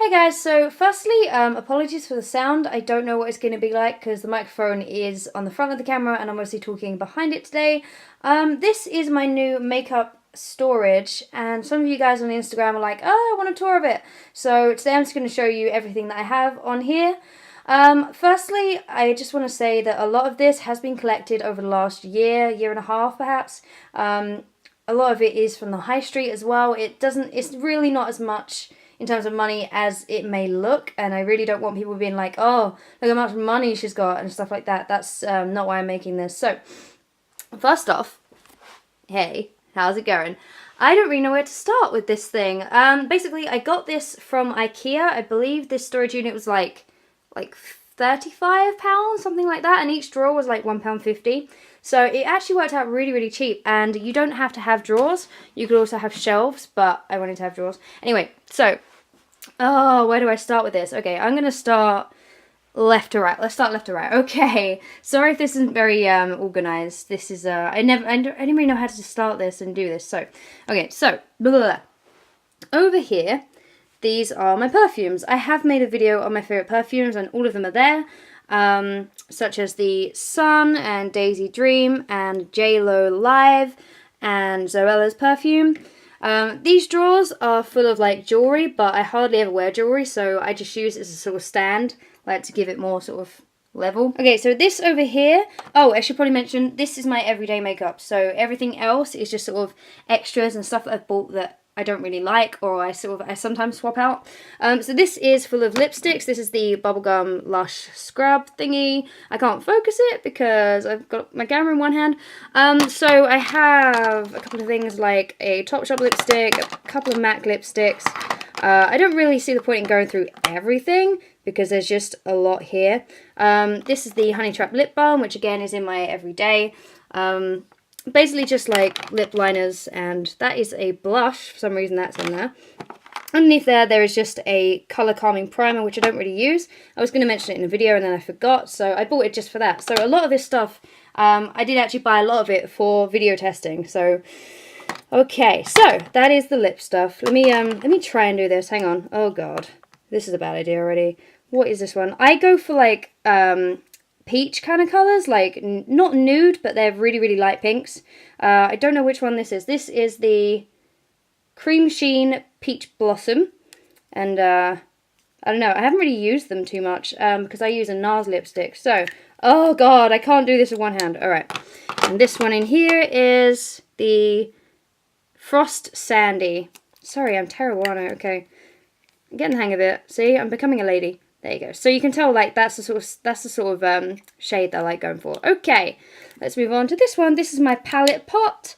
Hey guys, so firstly, apologies for the sound. I don't know what it's going to be like because the microphone is on the front of the camera and I'm obviously talking behind it today. This is my new makeup storage and some of you guys on Instagram are like, oh, I want a tour of it. So today I'm just going to show you everything that I have on here. Firstly, I just want to say that a lot of this has been collected over the last year and a half perhaps. A lot of it is from the high street as well. It's really not as much in terms of money as it may look, and I really don't want people being like, oh, look how much money she's got and stuff like that. That's not why I'm making this. So, first off, hey, how's it going? I don't really know where to start with this thing. Basically, I got this from IKEA. I believe this storage unit was like £35, something like that, and each drawer was like £1.50. So it actually worked out really, really cheap, and you don't have to have drawers. You could also have shelves, but I wanted to have drawers. Anyway, so, where do I start with this? Okay, I'm going to start left to right. Let's start left to right. Okay, sorry if this isn't very organised. This is, I didn't really know how to start this and do this. So, okay, so, blah, blah, blah. Over here, these are my perfumes. I have made a video on my favourite perfumes, and all of them are there. Such as the Sun and Daisy Dream and J-Lo Live and Zoella's perfume. These drawers are full of like jewellery, but I hardly ever wear jewellery, so I just use it as a sort of stand, like to give it more sort of level. Okay, so this over here, oh, I should probably mention, this is my everyday makeup, so everything else is just sort of extras and stuff that I've bought that I don't really like, or I sometimes swap out. So this is full of lipsticks. This is the Bubblegum Lush Scrub thingy. I can't focus it because I've got my camera in one hand. So I have a couple of things like a Topshop lipstick, a couple of MAC lipsticks. I don't really see the point in going through everything because there's just a lot here. This is the Honey Trap Lip Balm, which again is in my everyday. Basically just like lip liners, and that is a blush. For some reason that's in there. Underneath there is just a colour calming primer, which I don't really use. I was going to mention it in a video and then I forgot, so I bought it just for that. So a lot of this stuff, I did actually buy a lot of it for video testing. So, okay, so that is the lip stuff. Let me try and do this. Hang on. Oh god, this is a bad idea already. What is this one? I go for like peach kind of colours, like not nude, but they're really, really light pinks. I don't know which one this is. This is the Cream Sheen Peach Blossom, and I don't know, I haven't really used them too much because I use a NARS lipstick. So, oh god, I can't do this with one hand. Alright, and this one in here is the Frost Sandy. Sorry, I'm terrible, aren't I? Okay, I'm getting the hang of it. See, I'm becoming a lady. There you go. So you can tell, like, that's the sort of shade that I like going for. Okay, let's move on to this one. This is my palette pot.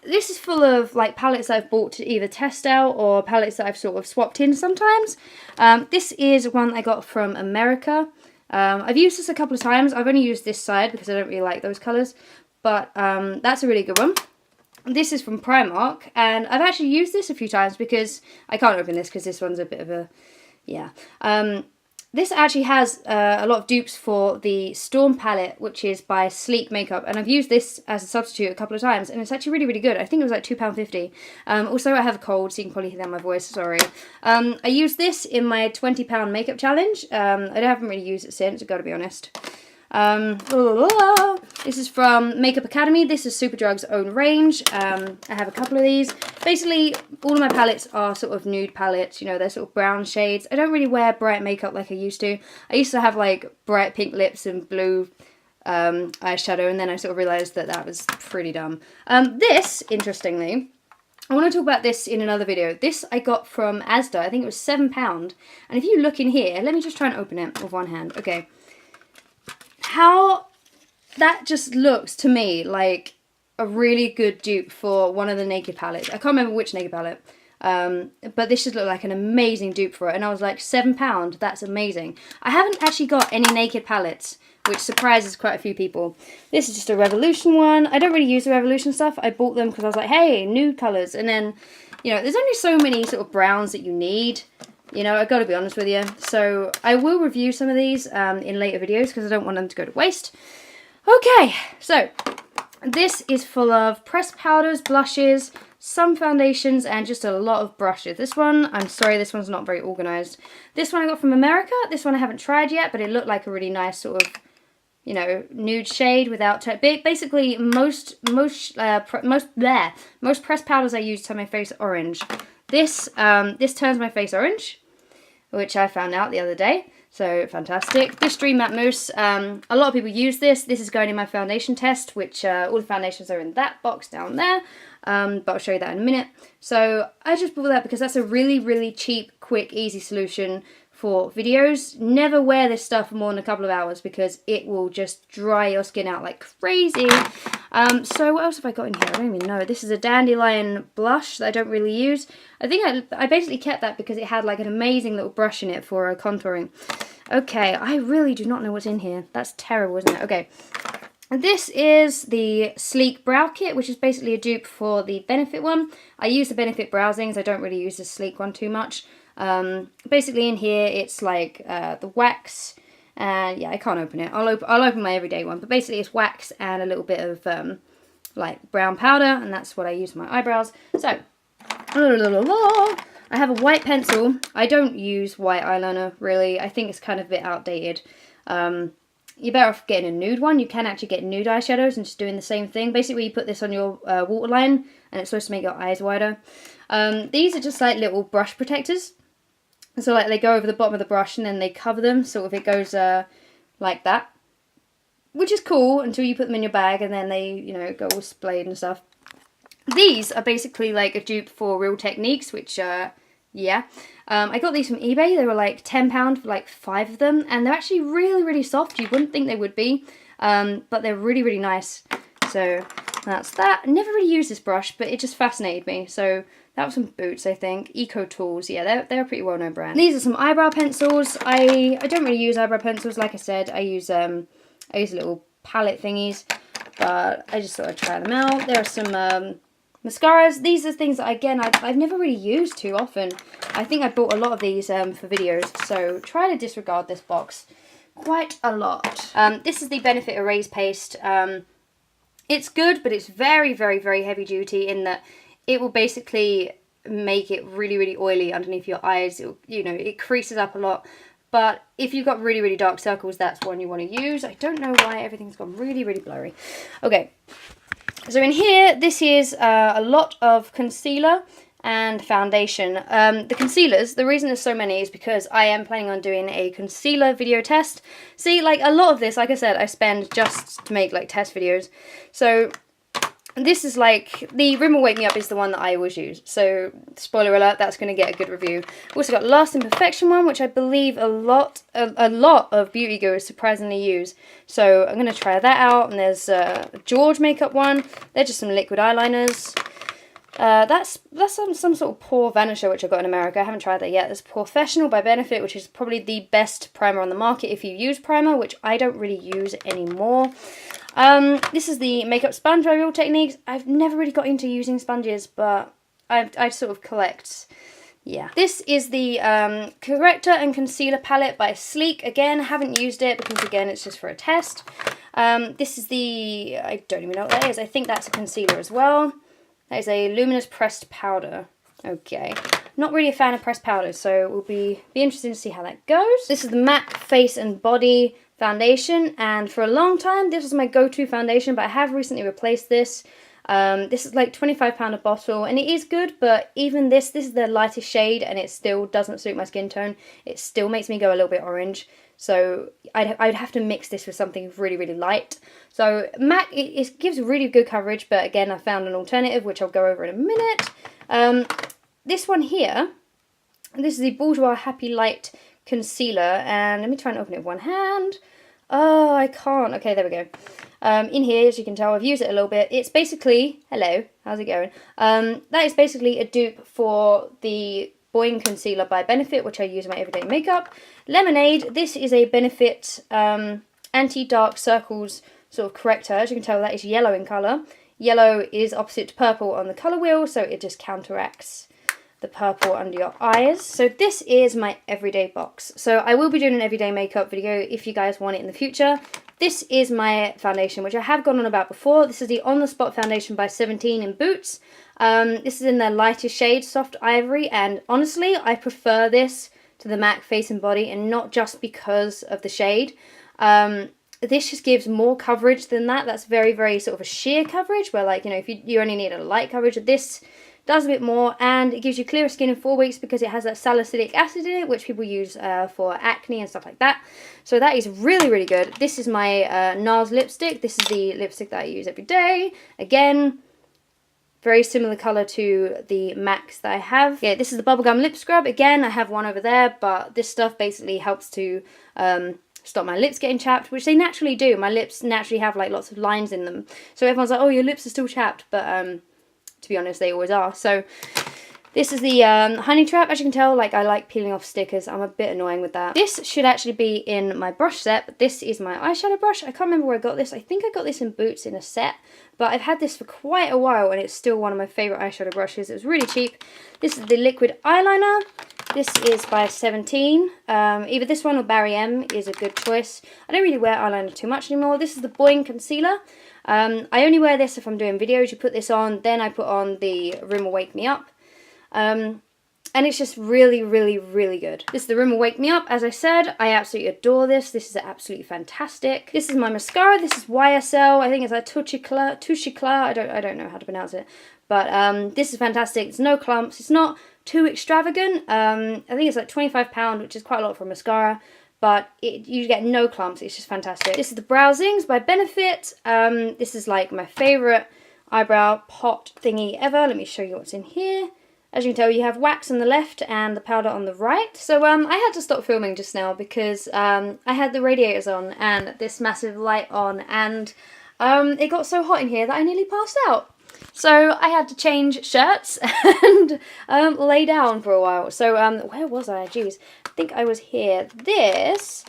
This is full of like palettes I've bought to either test out or palettes that I've sort of swapped in sometimes. This is one I got from America. I've used this a couple of times. I've only used this side because I don't really like those colours, but that's a really good one. This is from Primark, and I've actually used this a few times because I can't open this because this one's a bit of a... yeah. This actually has a lot of dupes for the Storm palette, which is by Sleek Makeup, and I've used this as a substitute a couple of times, and it's actually really, really good. I think it was like £2.50. Also, I have a cold, so you can probably hear that in my voice, sorry. I used this in my £20 makeup challenge. I haven't really used it since, I've got to be honest. This is from Makeup Academy. This is Superdrug's own range. I have a couple of these. Basically, all of my palettes are sort of nude palettes. You know, they're sort of brown shades. I don't really wear bright makeup like I used to. I used to have like bright pink lips and blue eyeshadow, and then I sort of realised that that was pretty dumb. This, interestingly, I want to talk about this in another video. This I got from Asda. I think it was £7. And if you look in here, let me just try and open it with one hand. Okay. How that just looks to me like a really good dupe for one of the Naked palettes. I can't remember which Naked palette, but this just looked like an amazing dupe for it. And I was like, £7, that's amazing. I haven't actually got any Naked palettes, which surprises quite a few people. This is just a Revolution one. I don't really use the Revolution stuff. I bought them because I was like, hey, nude colours. And then, you know, there's only so many sort of browns that you need. You know, I've got to be honest with you. So I will review some of these in later videos because I don't want them to go to waste. Okay, so this is full of pressed powders, blushes, some foundations, and just a lot of brushes. This one, I'm sorry, this one's not very organised. This one I got from America. This one I haven't tried yet, but it looked like a really nice sort of, you know, nude shade without basically most pressed powders I use turn my face orange. This turns my face orange, which I found out the other day. So fantastic. This Dream Matte Mousse, a lot of people use this. This is going in my foundation test, which all the foundations are in that box down there. But I'll show you that in a minute. So I just bought that because that's a really, really cheap, quick, easy solution for videos. Never wear this stuff for more than a couple of hours because it will just dry your skin out like crazy. So what else have I got in here? I don't even know. This is a Dandelion blush that I don't really use. I think I basically kept that because it had like an amazing little brush in it for contouring. Okay, I really do not know what's in here. That's terrible, isn't it? Okay. This is the Sleek Brow Kit, which is basically a dupe for the Benefit one. I use the Benefit Browsings. I don't really use the Sleek one too much. Basically in here it's like the wax, and yeah, I can't open it. I'll open my everyday one, but basically it's wax and a little bit of like brown powder, and that's what I use for my eyebrows. So I have a white pencil. I don't use white eyeliner really. I think it's kind of a bit outdated. You're better off getting a nude one. You can actually get nude eyeshadows and just doing the same thing. Basically, you put this on your waterline, and it's supposed to make your eyes wider. These are just like little brush protectors. So like they go over the bottom of the brush and then they cover them, sort of it goes like that. Which is cool until you put them in your bag and then they, you know, go all splayed and stuff. These are basically like a dupe for Real Techniques, which, yeah. I got these from eBay. They were like £10 for like 5 of them. And they're actually really, really soft. You wouldn't think they would be. But they're really, really nice. So that's that. I never really used this brush, but it just fascinated me. So that was some Boots, I think. Eco Tools. Yeah, they're a pretty well-known brand. These are some eyebrow pencils. I don't really use eyebrow pencils. Like I said, I use little palette thingies. But I just thought I'd try them out. There are some mascaras. These are things that, again, I've never really used too often. I think I bought a lot of these for videos, so try to disregard this box quite a lot. This is the Benefit Erase Paste. It's good, but it's very, very, very heavy duty in that it will basically make it really, really oily underneath your eyes. It creases up a lot. But if you've got really, really dark circles, that's one you want to use. I don't know why everything's gone really, really blurry. Okay. So in here, this is a lot of concealer and foundation. The concealers, the reason there's so many is because I am planning on doing a concealer video test. See, like a lot of this, like I said, I spend just to make like test videos. So this is like, the Rimmel Wake Me Up is the one that I always use. So, spoiler alert, that's going to get a good review. We've also got Last Imperfection one, which I believe a lot of beauty gurus surprisingly use. So, I'm going to try that out. And there's a George makeup one. They're just some liquid eyeliners. That's some sort of pore vanisher, which I got in America. I haven't tried that yet. There's Professional by Benefit, which is probably the best primer on the market if you use primer, which I don't really use anymore. This is the makeup sponge by Real Techniques. I've never really got into using sponges, but I sort of collect. Yeah. This is the corrector and concealer palette by Sleek. Again, haven't used it because again it's just for a test. This is the, I don't even know what that is. I think that's a concealer as well. That is a luminous pressed powder. Okay. Not really a fan of pressed powders, so it will be interesting to see how that goes. This is the MAC Face and Body foundation, and for a long time this was my go-to foundation, but I have recently replaced this. This is like £25 a bottle, and it is good, but even this is the lightest shade, and it still doesn't suit my skin tone. It still makes me go a little bit orange, so I'd have to mix this with something really, really light. So MAC, it gives really good coverage, but again I found an alternative, which I'll go over in a minute. This one here, this is the Bourjois Happy Light Concealer, and let me try and open it with one hand. Oh, I can't. Okay, there we go. In here, as you can tell, I've used it a little bit. It's basically, hello, how's it going? That is basically a dupe for the Boing Concealer by Benefit, which I use in my everyday makeup. Lemonade, this is a Benefit anti-dark circles sort of corrector. As you can tell, that is yellow in colour. Yellow is opposite to purple on the colour wheel, so it just counteracts the purple under your eyes. So this is my everyday box. So I will be doing an everyday makeup video if you guys want it in the future. this is my foundation, which I have gone on about before. This is the On The Spot foundation by 17 in Boots. This is in their lightest shade, Soft Ivory, and honestly, I prefer this to the MAC Face and Body, and not just because of the shade. This just gives more coverage than that. That's very, very sort of a sheer coverage, where like, you know, if you only need a light coverage, this does a bit more, and it gives you clearer skin in 4 weeks because it has that salicylic acid in it, which people use for acne and stuff like that. So that is really, really good. This is my NARS lipstick. This is the lipstick that I use every day. Again, very similar colour to the MACs that I have. Yeah, this is the Bubblegum Lip Scrub. Again, I have one over there, but this stuff basically helps to stop my lips getting chapped, which they naturally do. My lips naturally have like lots of lines in them. So everyone's like, oh, your lips are still chapped, but to be honest, they always are. So this is the Honey Trap. As you can tell, like, I like peeling off stickers. I'm a bit annoying with that. This should actually be in my brush set, but this is my eyeshadow brush. I can't remember where I got this. I think I got this in Boots in a set, but I've had this for quite a while, and it's still one of my favourite eyeshadow brushes. It was really cheap. This is the liquid eyeliner. This is by 17. Either this one or Barry M is a good choice. I don't really wear eyeliner too much anymore. This is the Boing Concealer. I only wear this if I'm doing videos. You put this on, then I put on the Rimmel Wake Me Up. And it's just really, really, really good. This is the Rimmel Wake Me Up. As I said, I absolutely adore this. This is absolutely fantastic. This is my mascara. This is YSL. I think it's a Touche Eclat. I don't know how to pronounce it. But this is fantastic. It's no clumps. It's not too extravagant. I think it's like £25, which is quite a lot for a mascara. But you get no clumps. It's just fantastic. This is the Browsings by Benefit. This is like my favourite eyebrow pot thingy ever. Let me show you what's in here. As you can tell, you have wax on the left and the powder on the right. So I had to stop filming just now because I had the radiators on and this massive light on, and it got so hot in here that I nearly passed out. So I had to change shirts and lay down for a while. So where was I? Jeez, I think I was here. This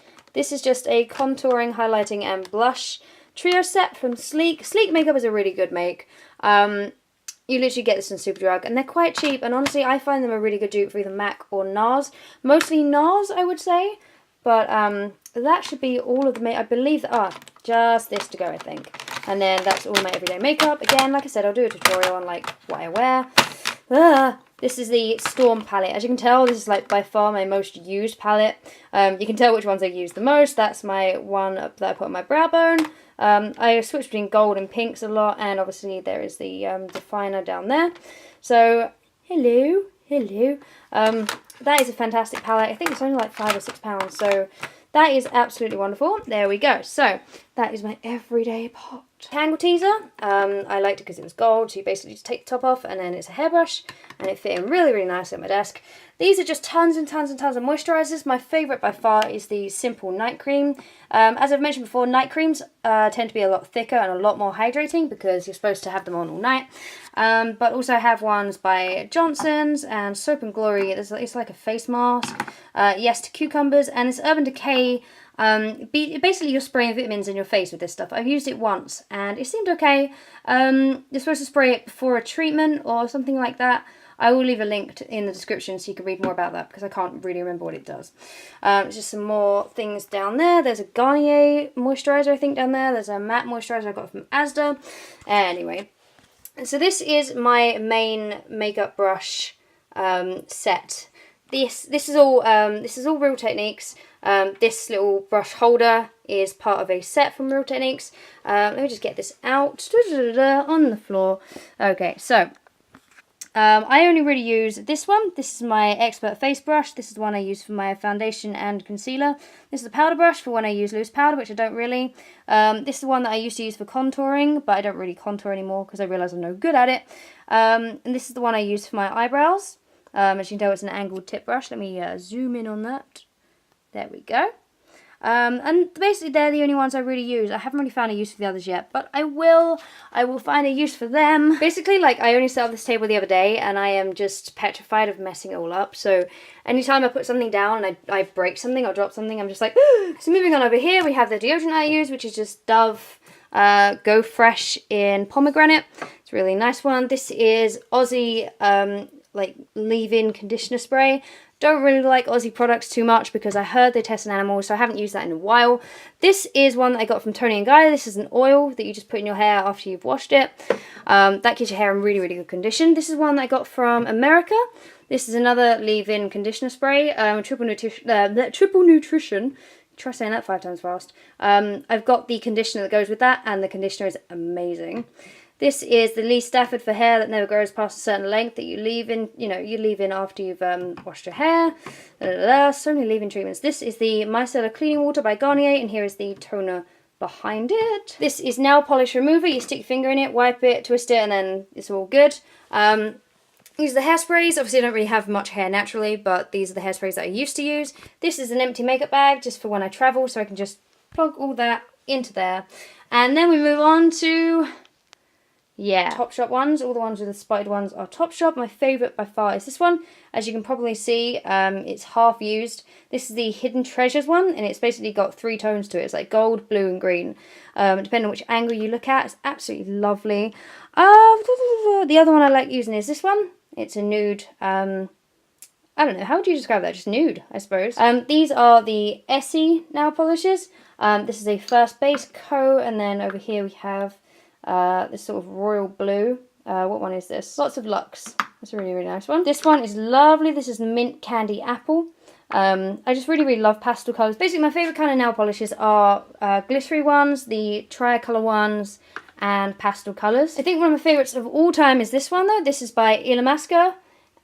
is just a contouring, highlighting and blush trio set from Sleek. Sleek makeup is a really good make. You literally get this in Superdrug, and they're quite cheap, and honestly I find them a really good dupe for either MAC or NARS. Mostly NARS, I would say, but that should be all of the makeup. I believe that, just this to go, I think. And then that's all my everyday makeup. Again, like I said, I'll do a tutorial on like what I wear. This is the Storm palette. As you can tell, this is like by far my most used palette. You can tell which ones I use the most. That's my one that I put on my brow bone. I switch between gold and pinks a lot, and obviously there is the definer down there. So, hello. That is a fantastic palette. I think it's only like £5 or £6, so that is absolutely wonderful. There we go. So, that is my everyday pot. Tangle teaser. I liked it because it was gold, so you basically just take the top off, and then it's a hairbrush, and it fit in really, really nicely on my desk. These are just tons and tons and tons of moisturisers. My favourite by far is the Simple Night Cream. As I've mentioned before, night creams tend to be a lot thicker and a lot more hydrating because you're supposed to have them on all night. But also I have ones by Johnson's and Soap and Glory. It's like a face mask. Yes to Cucumbers, and it's Urban Decay. Basically you're spraying vitamins in your face with this stuff. I've used it once and it seemed okay. You're supposed to spray it before a treatment or something like that. I will leave a link in the description so you can read more about that because I can't really remember what it does. Just some more things down there. There's a Garnier moisturiser, I think, down there. There's a matte moisturiser I got from Asda. Anyway, so this is my main makeup brush set. This is all Real Techniques. This little brush holder is part of a set from Real Techniques. Let me just get this out on the floor. Okay, so I only really use this one. This is my Expert Face Brush. This is the one I use for my foundation and concealer. This is the powder brush for when I use loose powder, which I don't really. This is the one that I used to use for contouring, but I don't really contour anymore because I realise I'm no good at it. And this is the one I use for my eyebrows. As you can tell, it's an angled tip brush. Let me zoom in on that. There we go. And basically they're the only ones I really use. I haven't really found a use for the others yet, but I will find a use for them. Basically, like, I only set up this table the other day and I am just petrified of messing it all up. So anytime I put something down and I break something or drop something, I'm just like, So moving on over here, we have the deodorant I use, which is just Dove Go Fresh in Pomegranate. It's a really nice one. This is Aussie like leave-in conditioner spray. Don't really like Aussie products too much because I heard they test on animals, so I haven't used that in a while. This is one that I got from Tony & Guy. This is an oil that you just put in your hair after you've washed it. That keeps your hair in really, really good condition. This is one that I got from America. This is another leave-in conditioner spray, triple nutrition. Try saying that 5 times fast. I've got the conditioner that goes with that, and the conditioner is amazing. This is the Lee Stafford for hair that never grows past a certain length that you leave in, you leave in after you've washed your hair. So many leave-in treatments. This is the Micellar Cleaning Water by Garnier, and here is the toner behind it. This is nail polish remover. You stick your finger in it, wipe it, twist it, and then it's all good. These are the hairsprays. Obviously, I don't really have much hair naturally, but these are the hairsprays that I used to use. This is an empty makeup bag just for when I travel, so I can just plug all that into there. And then we move on to, Topshop ones. All the ones with the spotted ones are Topshop. My favourite by far is this one. As you can probably see, it's half used. This is the Hidden Treasures one, and it's basically got 3 tones to it. It's like gold, blue, and green. Depending on which angle you look at, it's absolutely lovely. The other one I like using is this one. It's a nude, I don't know, how would you describe that? Just nude, I suppose. These are the Essie nail polishes. This is a First Base Co. And then over here we have this sort of royal blue. What one is this? Lots of Luxe. That's a really, really nice one. This one is lovely. This is Mint Candy Apple. I just really, really love pastel colours. Basically, my favourite kind of nail polishes are glittery ones, the tricolour ones, and pastel colours. I think one of my favourites of all time is this one though. This is by Illamasqua,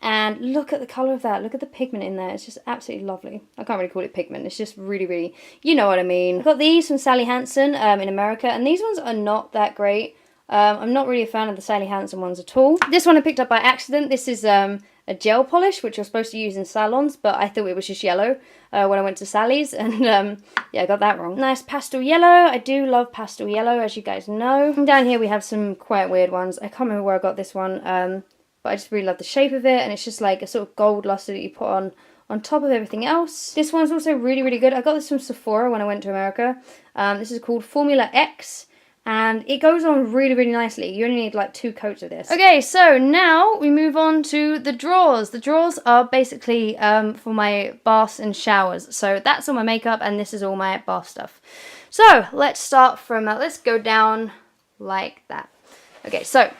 and look at the colour of that. Look at the pigment in there. It's just absolutely lovely. I can't really call it pigment. It's just really, really, you know what I mean. I've got these from Sally Hansen in America, and these ones are not that great. I'm not really a fan of the Sally Hansen ones at all. This one I picked up by accident. This is a gel polish, which you're supposed to use in salons, but I thought it was just yellow when I went to Sally's, and yeah, I got that wrong. Nice pastel yellow. I do love pastel yellow, as you guys know. And down here we have some quite weird ones. I can't remember where I got this one, but I just really love the shape of it, and it's just like a sort of gold luster that you put on top of everything else. This one's also really, really good. I got this from Sephora when I went to America. This is called Formula X. And it goes on really, really nicely. You only need like 2 coats of this. Okay, so now we move on to the drawers. The drawers are basically for my baths and showers. So that's all my makeup, and this is all my bath stuff. So let's start from, let's go down like that. Okay, so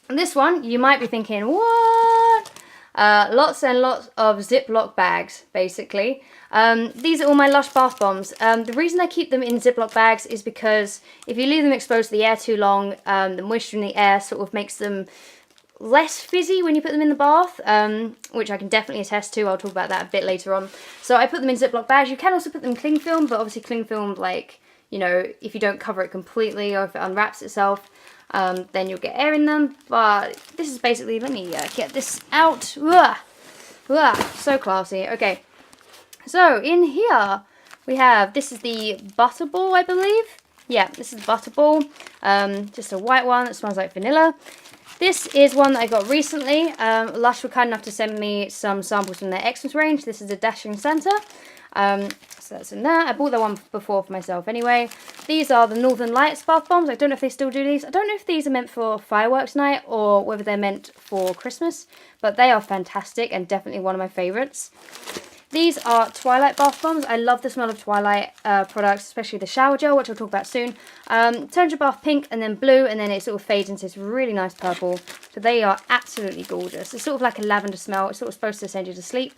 this one, you might be thinking, what? Lots and lots of Ziploc bags, basically. These are all my Lush bath bombs. The reason I keep them in Ziploc bags is because if you leave them exposed to the air too long, the moisture in the air sort of makes them less fizzy when you put them in the bath, which I can definitely attest to. I'll talk about that a bit later on. So I put them in Ziploc bags. You can also put them in cling film, but obviously cling film, like, you know, if you don't cover it completely or if it unwraps itself, then you'll get air in them. But this is basically, let me get this out. So classy. Okay. So in here we have, this is the Butterball, I believe. Yeah, this is Butterball. Just a white one that smells like vanilla. This is one that I got recently. Lush were kind enough to send me some samples from their Xmas range. This is a Dashing Santa. So that's in there. I bought that one before for myself anyway. These are the Northern Lights bath bombs. I don't know if they still do these. I don't know if these are meant for fireworks night or whether they're meant for Christmas. But they are fantastic and definitely one of my favourites. These are Twilight bath bombs. I love the smell of Twilight products, especially the shower gel, which I'll talk about soon. Turns your bath pink and then blue, and then it sort of fades into this really nice purple. So they are absolutely gorgeous. It's sort of like a lavender smell. It's sort of supposed to send you to sleep.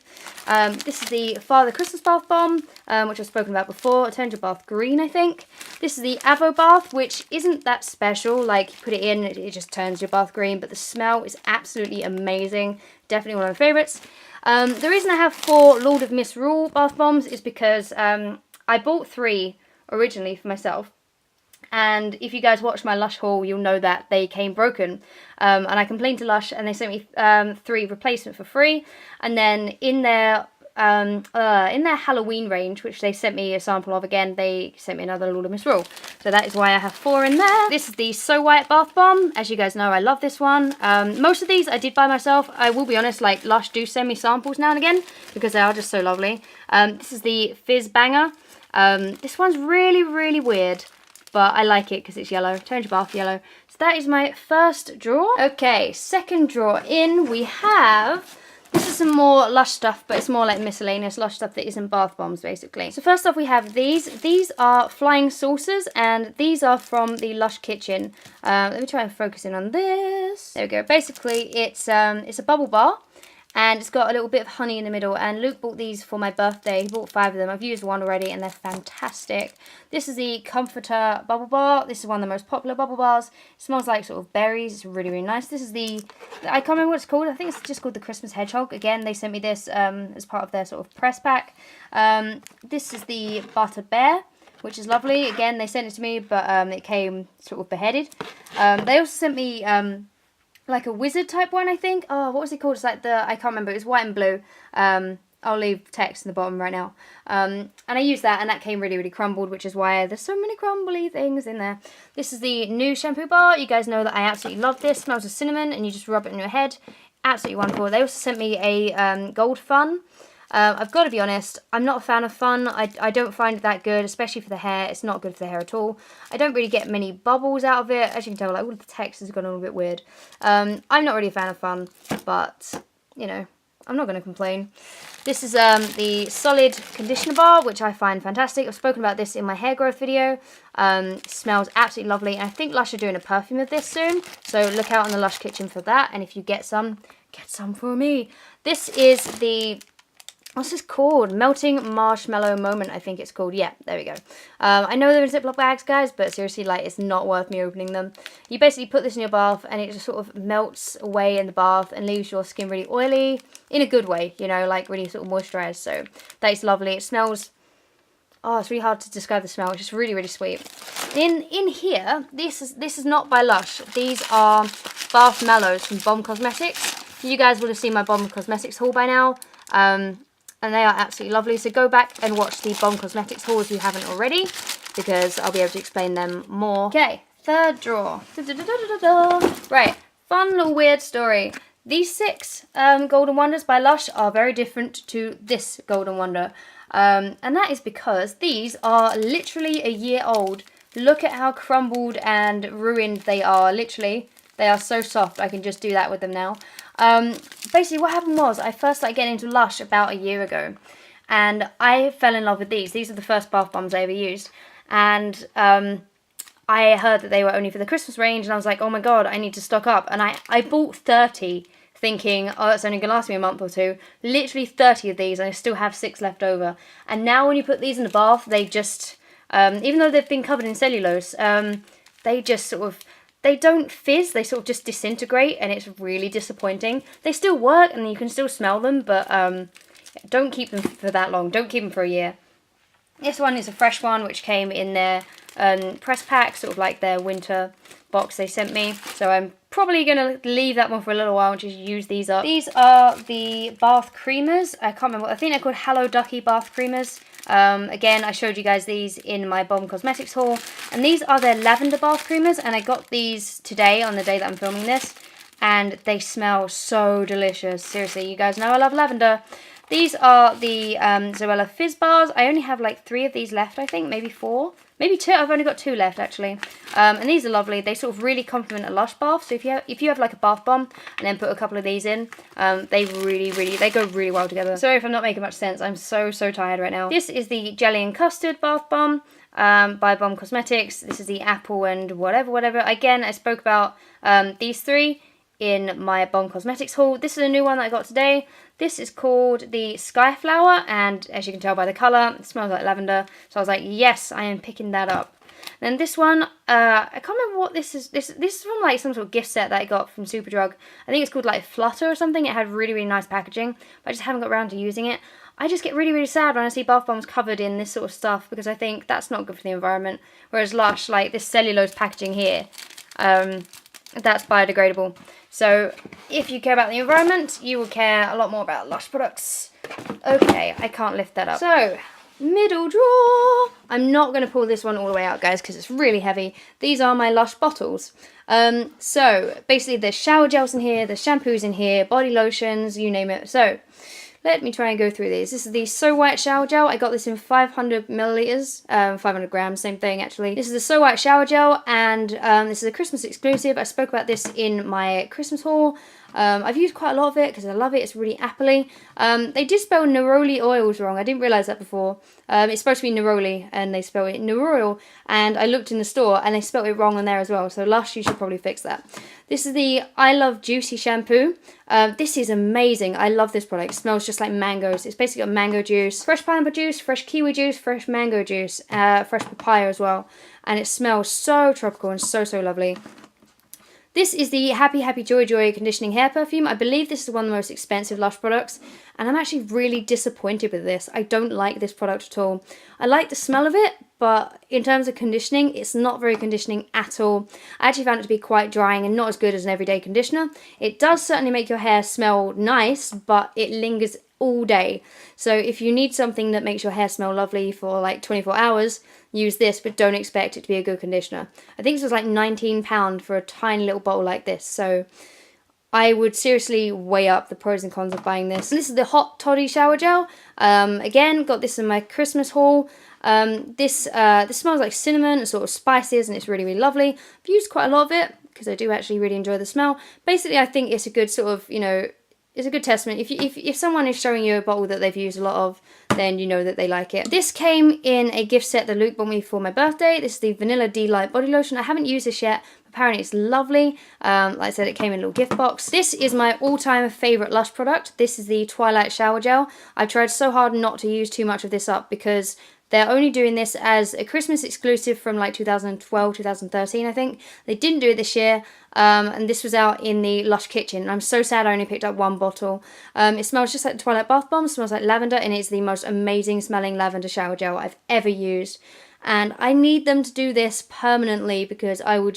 This is the Father Christmas bath bomb, which I've spoken about before. It turns your bath green, I think. This is the Avo bath, which isn't that special. Like, you put it in, it just turns your bath green, but the smell is absolutely amazing. Definitely one of my favourites. The reason I have 4 Lord of Misrule bath bombs is because I bought 3 originally for myself, and if you guys watched my Lush haul, you'll know that they came broken, and I complained to Lush, and they sent me 3 replacement for free. And then in their Halloween range, which they sent me a sample of again, they sent me another Lord of Misrule. So that is why I have 4 in there. This is the So White bath bomb. As you guys know, I love this one. Most of these I did by myself. I will be honest, like, Lush do send me samples now and again because they are just so lovely. This is the Fizz Banger. This one's really, really weird, but I like it because it's yellow. Turns your bath yellow. So that is my first drawer. Okay, second drawer in, we have This is some more Lush stuff, but it's more like miscellaneous Lush stuff that isn't bath bombs, basically. So first off, we have these. These are flying saucers, and these are from the Lush kitchen. Let me try and focus in on this. There we go. Basically, it's a bubble bar. And it's got a little bit of honey in the middle. And Luke bought these for my birthday. He bought 5 of them. I've used one already and they're fantastic. This is the Comforter bubble bar. This is one of the most popular bubble bars. It smells like sort of berries. It's really, really nice. This is the, I can't remember what it's called. I think it's just called the Christmas Hedgehog. Again, they sent me this as part of their sort of press pack. This is the Butter Bear, which is lovely. Again, they sent it to me, but it came sort of beheaded. They also sent me like a wizard type one, I think. Oh, what was it called? It's like the, I can't remember. It was white and blue. I'll leave text in the bottom right now. And I used that, and that came really, really crumbled, which is why there's so many crumbly things in there. This is the new shampoo bar. You guys know that I absolutely love this. It smells of cinnamon, and you just rub it in your head. Absolutely wonderful. They also sent me a gold fun. I've got to be honest, I'm not a fan of fun. I don't find it that good, especially for the hair. It's not good for the hair at all. I don't really get many bubbles out of it. As you can tell, like all of the text has gone a little bit weird. I'm not really a fan of fun, but, you know, I'm not going to complain. This is the Solid Conditioner Bar, which I find fantastic. I've spoken about this in my hair growth video. It smells absolutely lovely, and I think Lush are doing a perfume of this soon. So look out on the Lush kitchen for that, and if you get some for me. This is the... what's this called? Melting Marshmallow Moment, I think it's called. Yeah, there we go. I know they're in Ziploc bags, guys, but seriously, like, it's not worth me opening them. You basically put this in your bath, and it just sort of melts away in the bath and leaves your skin really oily, in a good way, you know, like really sort of moisturised. So that is lovely. It smells... oh, it's really hard to describe the smell. It's just really, really sweet. In here, this is not by Lush. These are Bath Mellows from Bomb Cosmetics. You guys would have seen my Bomb Cosmetics haul by now. And they are absolutely lovely. So go back and watch the Bomb Cosmetics haul if you haven't already, because I'll be able to explain them more. Okay, third drawer. Right, fun little weird story. These 6 Golden Wonders by Lush are very different to this Golden Wonder. And that is because these are literally a year old. Look at how crumbled and ruined they are. Literally, they are so soft. I can just do that with them now. Basically what happened was I first started getting into Lush about a year ago, and I fell in love with these. These are the first bath bombs I ever used, and I heard that they were only for the Christmas range, and I was like, oh my god, I need to stock up. And I bought 30 thinking, oh, it's only gonna last me a month or two. Literally 30 of these, and I still have 6 left over. And now when you put these in the bath, they just even though they've been covered in cellulose, they just sort of, they don't fizz, they sort of just disintegrate, and it's really disappointing. They still work, and you can still smell them, but don't keep them for that long. Don't keep them for a year. This one is a fresh one, which came in their press pack, sort of like their winter box they sent me. So I'm probably going to leave that one for a little while and just use these up. These are the bath creamers. I can't remember. I think they're called Hello Ducky bath creamers. Again, I showed you guys these in my Bomb Cosmetics haul. And these are their lavender bath creamers. And I got these today on the day that I'm filming this. And they smell so delicious. Seriously, you guys know I love lavender. These are the Zoella Fizz bars. I only have like 3 of these left, I think. Maybe 4. Maybe 2. I've only got 2 left, actually. And these are lovely. They sort of really complement a Lush bath. So if you have like a bath bomb and then put a couple of these in, they go really well together. Sorry if I'm not making much sense. I'm so tired right now. This is the Jelly and Custard bath bomb by Bomb Cosmetics. This is the apple and whatever. Again, I spoke about these 3 in my Bomb Cosmetics haul. This is a new one that I got today. This is called the Sky Flower, and as you can tell by the colour, it smells like lavender. So I was like, yes, I am picking that up. Then this one, I can't remember what this is. This is from like some sort of gift set that I got from Superdrug. I think it's called like Flutter or something. It had really nice packaging, but I just haven't got around to using it. I just get really sad when I see bath bombs covered in this sort of stuff, because I think that's not good for the environment. Whereas Lush, like this cellulose packaging here, that's biodegradable. So if you care about the environment, you will care a lot more about Lush products. Okay, I can't lift that up. So, middle drawer. I'm not going to pull this one all the way out, guys, because it's really heavy. These are my Lush bottles. So, basically there's shower gels in here, there's shampoos in here, body lotions, you name it. So, let me try and go through these. This is the So White Shower Gel. I got this in 500 milliliters, 500 grams, same thing actually. This is the So White Shower Gel, and this is a Christmas exclusive. I spoke about this in my Christmas haul. I've used quite a lot of it because I love it. It's really appley. They did spell neroli oils wrong. I didn't realise that before. It's supposed to be neroli and they spell it neroil. And I looked in the store and they spelled it wrong on there as well. So Lush, you should probably fix that. This is the I Love Juicy shampoo. This is amazing. I love this product. It smells just like mangoes. It's basically got mango juice, fresh pineapple juice, fresh kiwi juice, fresh mango juice, fresh papaya as well. And it smells so tropical and so, so lovely. This is the Happy Happy Joy Joy conditioning hair perfume. I believe this is one of the most expensive Lush products, and I'm actually really disappointed with this. I don't like this product at all. I like the smell of it, but in terms of conditioning, it's not very conditioning at all. I actually found it to be quite drying and not as good as an everyday conditioner. It does certainly make your hair smell nice, but it lingers all day. So if you need something that makes your hair smell lovely for like 24 hours, use this, but don't expect it to be a good conditioner. I think this was like £19 for a tiny little bottle like this, so I would seriously weigh up the pros and cons of buying this. And this is the Hot Toddy Shower Gel. Again, got this in my Christmas haul. This smells like cinnamon and sort of spices, and it's really, really lovely. I've used quite a lot of it because I do actually really enjoy the smell. Basically, I think it's a good sort of, it's a good testament. If someone is showing you a bottle that they've used a lot of, then you know that they like it. This came in a gift set that Luke bought me for my birthday. This is the Vanilla Delight Body Lotion. I haven't used this yet. Apparently it's lovely. Like I said, it came in a little gift box. This is my all-time favourite Lush product. This is the Twilight Shower Gel. I've tried so hard not to use too much of this up because they're only doing this as a Christmas exclusive from like 2012, 2013, I think. They didn't do it this year, and this was out in the Lush kitchen. And I'm so sad I only picked up one bottle. It smells just like the Twilight Bath Bomb, smells like lavender, and it's the most amazing smelling lavender shower gel I've ever used. And I need them to do this permanently because I would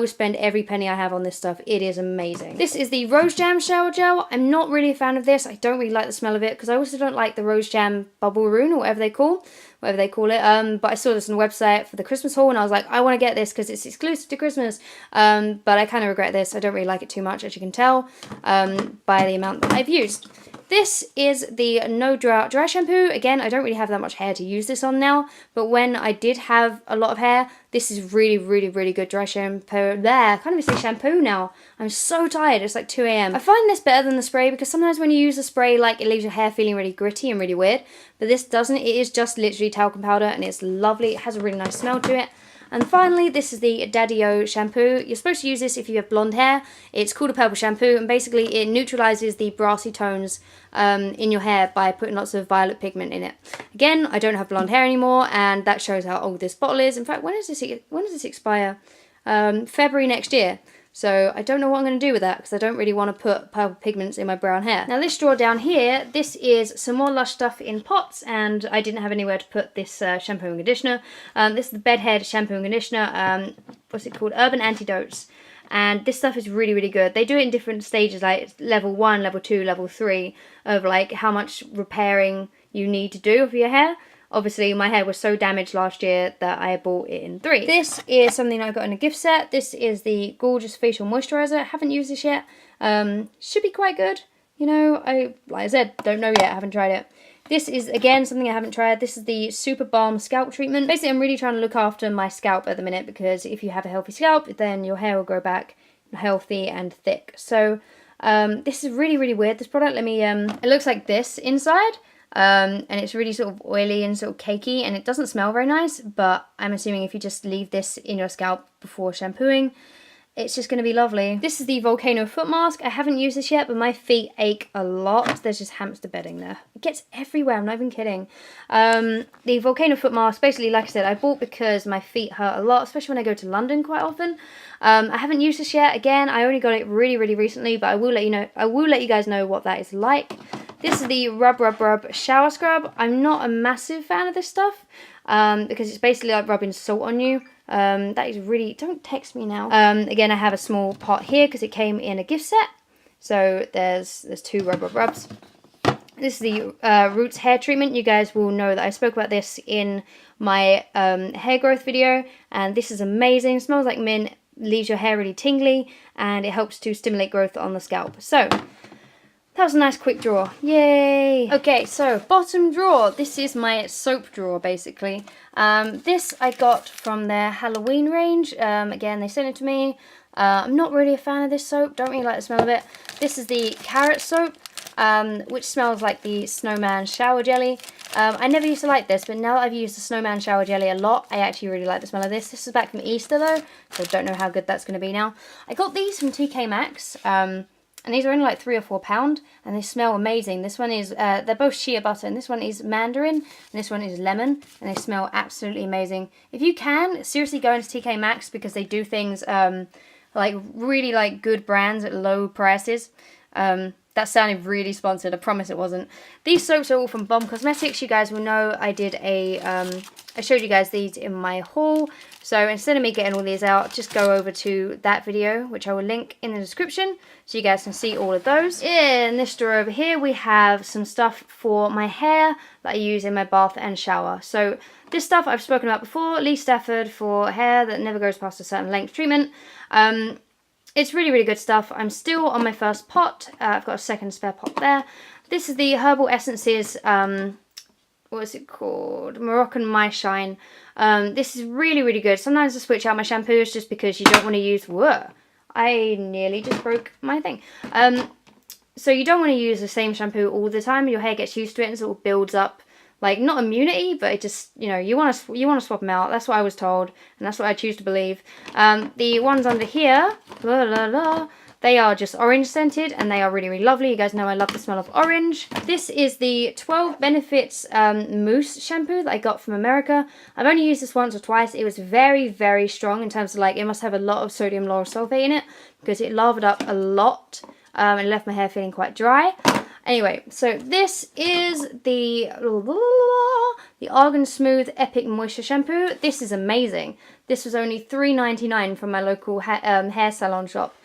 spend every penny I have on this stuff. It is amazing. This is the Rose Jam Shower Gel. I'm not really a fan of this. I don't really like the smell of it because I also don't like the Rose Jam Bubble Roon or whatever they call it. But I saw this on the website for the Christmas haul and I was like, I want to get this because it's exclusive to Christmas. But I kind of regret this. I don't really like it too much, as you can tell by the amount that I've used. This is the No Drought Dry Shampoo. Again, I don't really have that much hair to use this on now, but when I did have a lot of hair, this is really, really, really good dry shampoo. There, I can't even say shampoo now. I'm so tired. It's like 2 AM. I find this better than the spray because sometimes when you use the spray, like, it leaves your hair feeling really gritty and really weird, but this doesn't. It is just literally talcum powder and it's lovely. It has a really nice smell to it. And finally, this is the Daddy-O shampoo. You're supposed to use this if you have blonde hair. It's called a purple shampoo, and basically it neutralizes the brassy tones in your hair by putting lots of violet pigment in it. Again, I don't have blonde hair anymore, and that shows how old this bottle is. In fact, when does this expire? February next year. So I don't know what I'm going to do with that because I don't really want to put purple pigments in my brown hair. Now this drawer down here, this is some more Lush stuff in pots, and I didn't have anywhere to put this shampoo and conditioner. This is the Bedhead shampoo and conditioner. What's it called? Urban Antidotes. And this stuff is really, really good. They do it in different stages, like level 1, level 2, level 3, of like how much repairing you need to do for your hair. Obviously, my hair was so damaged last year that I bought it in 3. This is something I got in a gift set. This is the Gorgeous Facial Moisturiser. I haven't used this yet. Should be quite good. You know, like I said, don't know yet. I haven't tried it. This is, again, something I haven't tried. This is the Super Balm Scalp Treatment. Basically, I'm really trying to look after my scalp at the minute because if you have a healthy scalp, then your hair will grow back healthy and thick. So, this is really, really weird, this product. Let me, it looks like this inside. And it's really sort of oily and sort of cakey, and it doesn't smell very nice, but I'm assuming if you just leave this in your scalp before shampooing, it's just going to be lovely. This is the Volcano Foot Mask. I haven't used this yet, but my feet ache a lot. There's just hamster bedding there. It gets everywhere, I'm not even kidding. The Volcano Foot Mask, basically, like I said, I bought because my feet hurt a lot, especially when I go to London quite often. I haven't used this yet. Again, I only got it really, really recently, but I will let you know. I will let you guys know what that is like. This is the Rub Rub Rub Shower Scrub. I'm not a massive fan of this stuff because it's basically like rubbing salt on you. That is really... Don't text me now. Again, I have a small pot here because it came in a gift set. So there's 2 Rub Rub Rubs. This is the Roots Hair Treatment. You guys will know that I spoke about this in my hair growth video. And this is amazing. It smells like mint, leaves your hair really tingly, and it helps to stimulate growth on the scalp. So... that was a nice quick drawer. Yay! Okay, so bottom drawer. This is my soap drawer, basically. This I got from their Halloween range. Again, they sent it to me. I'm not really a fan of this soap. Don't really like the smell of it. This is the carrot soap, which smells like the snowman shower jelly. I never used to like this, but now that I've used the snowman shower jelly a lot, I actually really like the smell of this. This is back from Easter though, so I don't know how good that's going to be now. I got these from TK Maxx, and these are only like £3 or £4, and they smell amazing. This one is, they're both shea butter, and this one is mandarin, and this one is lemon, and they smell absolutely amazing. If you can, seriously go into TK Maxx, because they do things, like really like good brands at low prices. That sounded really sponsored. I promise it wasn't. These soaps are all from Bomb Cosmetics. You guys will know I did a, I showed you guys these in my haul. So instead of me getting all these out, just go over to that video, which I will link in the description, so you guys can see all of those. In this drawer over here, we have some stuff for my hair that I use in my bath and shower. So this stuff I've spoken about before, Lee Stafford for hair that never goes past a certain length treatment. It's really, really good stuff. I'm still on my first pot. I've got a second spare pot there. This is the Herbal Essences, what is it called? Moroccan My Shine. This is really, really good. Sometimes I switch out my shampoos just because you don't want to use... Whoa! I nearly just broke my thing. So you don't want to use the same shampoo all the time. Your hair gets used to it and sort of builds up. Like, not immunity, but it just, you know, you want to swap them out. That's what I was told, and that's what I choose to believe. The ones under here, they are just orange scented, and they are really, really lovely. You guys know I love the smell of orange. This is the 12 Benefits Mousse shampoo that I got from America. I've only used this once or twice. It was very, very strong in terms of, like, it must have a lot of sodium lauryl sulfate in it, because it lathered up a lot, and left my hair feeling quite dry. Anyway, so this is the Argan Smooth Epic Moisture Shampoo. This is amazing. This was only $3.99 from my local hair salon shop.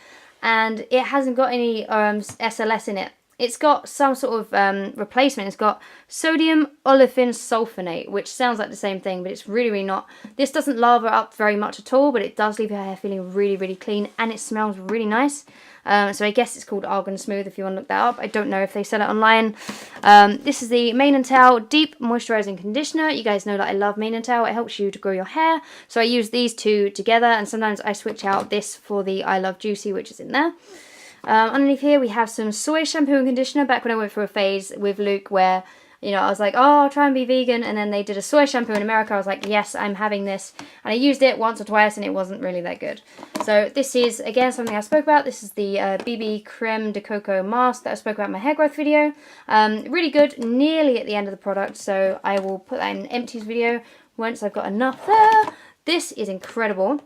And it hasn't got any SLS in it. It's got some sort of replacement. It's got sodium olefin sulfonate, which sounds like the same thing, but it's really, really not. This doesn't lather up very much at all, but it does leave your hair feeling really, really clean, and it smells really nice. So I guess it's called Argan Smooth if you want to look that up. I don't know if they sell it online. This is the Mane & Towel Deep Moisturizing Conditioner. You guys know that I love Mane & Towel. It helps you to grow your hair. So I use these two together, and sometimes I switch out this for the I Love Juicy, which is in there. Underneath here we have some soy shampoo and conditioner. Back when I went through a phase with Luke where, you know, I was like, oh, I'll try and be vegan, and then they did a soy shampoo in America. I was like, yes, I'm having this, and I used it once or twice, and it wasn't really that good. So this is, again, something I spoke about. This is the BB Creme de Coco Mask that I spoke about in my hair growth video. Really good, nearly at the end of the product, so I will put that in an empties video once I've got enough there. This is incredible.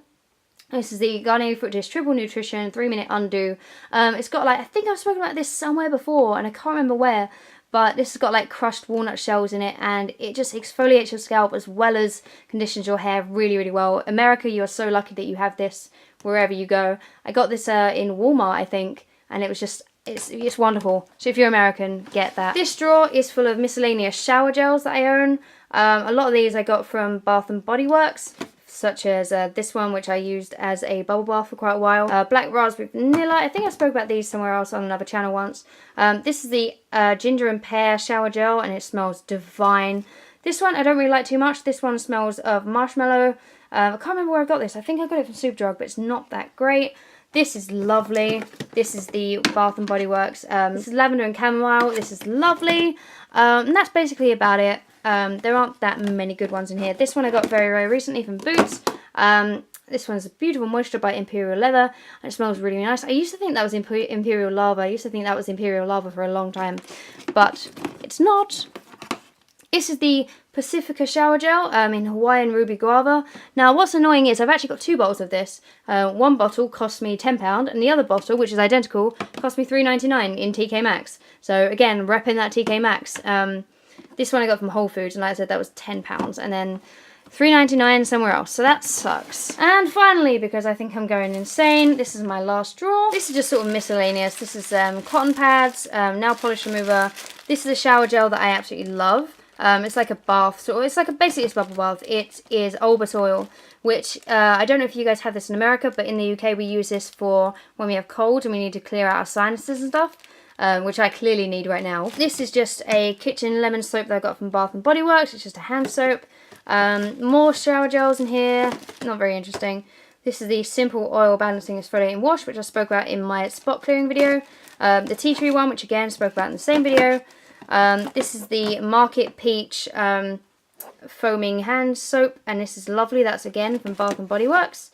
This is the Garnier Fructis Triple Nutrition 3-Minute Undo. It's got, like, I think I've spoken about this somewhere before, and I can't remember where, but this has got, like, crushed walnut shells in it, and it just exfoliates your scalp as well as conditions your hair really, really well. America, you are so lucky that you have this wherever you go. I got this in Walmart, I think, and it was just, it's wonderful. So if you're American, get that. This drawer is full of miscellaneous shower gels that I own. A lot of these I got from Bath & Body Works, such as this one, which I used as a bubble bath for quite a while. Black Raspberry Vanilla. I think I spoke about these somewhere else on another channel once. This is the Ginger and Pear Shower Gel, and it smells divine. This one I don't really like too much. This one smells of marshmallow. I can't remember where I got this. I think I got it from Superdrug, but it's not that great. This is lovely. This is the Bath & Body Works. This is lavender and chamomile. This is lovely. And that's basically about it. There aren't that many good ones in here. This one I got very, very recently from Boots. This one's a Beautiful Moisture by Imperial Leather, and it smells really nice. I used to think that was Imperial Lava. I used to think that was Imperial Lava for a long time, but it's not. This is the Pacifica Shower Gel in Hawaiian Ruby Guava. Now, what's annoying is I've actually got two bottles of this. One bottle cost me £10, and the other bottle, which is identical, cost me $3.99 in TK Maxx. So, again, repping that TK Maxx. This one I got from Whole Foods, and like I said, that was £10, and then $3.99 somewhere else, so that sucks. And finally, because I think I'm going insane, this is my last drawer. This is just sort of miscellaneous. This is cotton pads, nail polish remover. This is a shower gel that I absolutely love. It's like a bath, sort of. It's like basically it's a bubble bath. It is Albus oil, which I don't know if you guys have this in America, but in the UK we use this for when we have cold and we need to clear out our sinuses and stuff. Which I clearly need right now. This is just a kitchen lemon soap that I got from Bath & Body Works. It's just a hand soap. More shower gels in here. Not very interesting. This is the Simple Oil Balancing Exfoliating Wash, which I spoke about in my spot clearing video. The tea tree one, which again spoke about in the same video. This is the Market Peach foaming hand soap, and this is lovely. That's again from Bath and Body Works.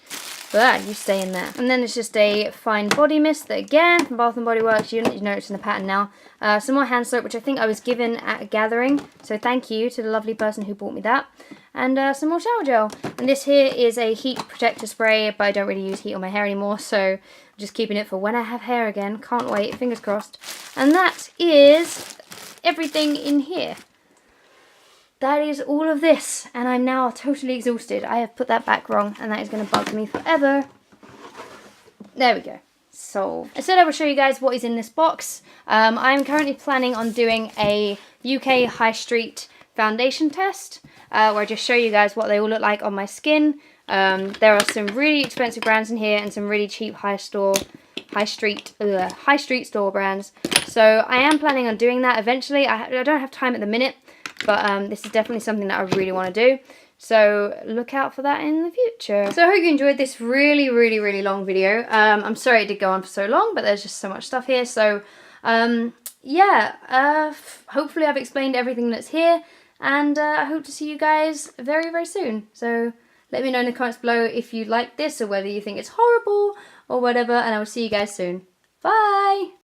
You stay in there. And then it's just a fine body mist that again from Bath and Body Works. You know it's in the pattern now. Some more hand soap, which I think I was given at a gathering, so thank you to the lovely person who bought me that. And some more shower gel. And this here is a heat protector spray, but I don't really use heat on my hair anymore, so I'm just keeping it for when I have hair again. Can't wait, fingers crossed. And that is everything in here. That is all of this, and I'm now totally exhausted. I have put that back wrong, and that is going to bug me forever. There we go. Solved. I said I would show you guys what is in this box. I'm currently planning on doing a UK High Street foundation test, where I just show you guys what they all look like on my skin. There are some really expensive brands in here, and some really cheap high street store brands. So I am planning on doing that eventually. I don't have time at the minute. But this is definitely something that I really want to do. So look out for that in the future. So I hope you enjoyed this really, really, really long video. I'm sorry it did go on for so long, but there's just so much stuff here. So yeah, hopefully I've explained everything that's here. And I hope to see you guys very, very soon. So let me know in the comments below if you like this or whether you think it's horrible or whatever. And I will see you guys soon. Bye!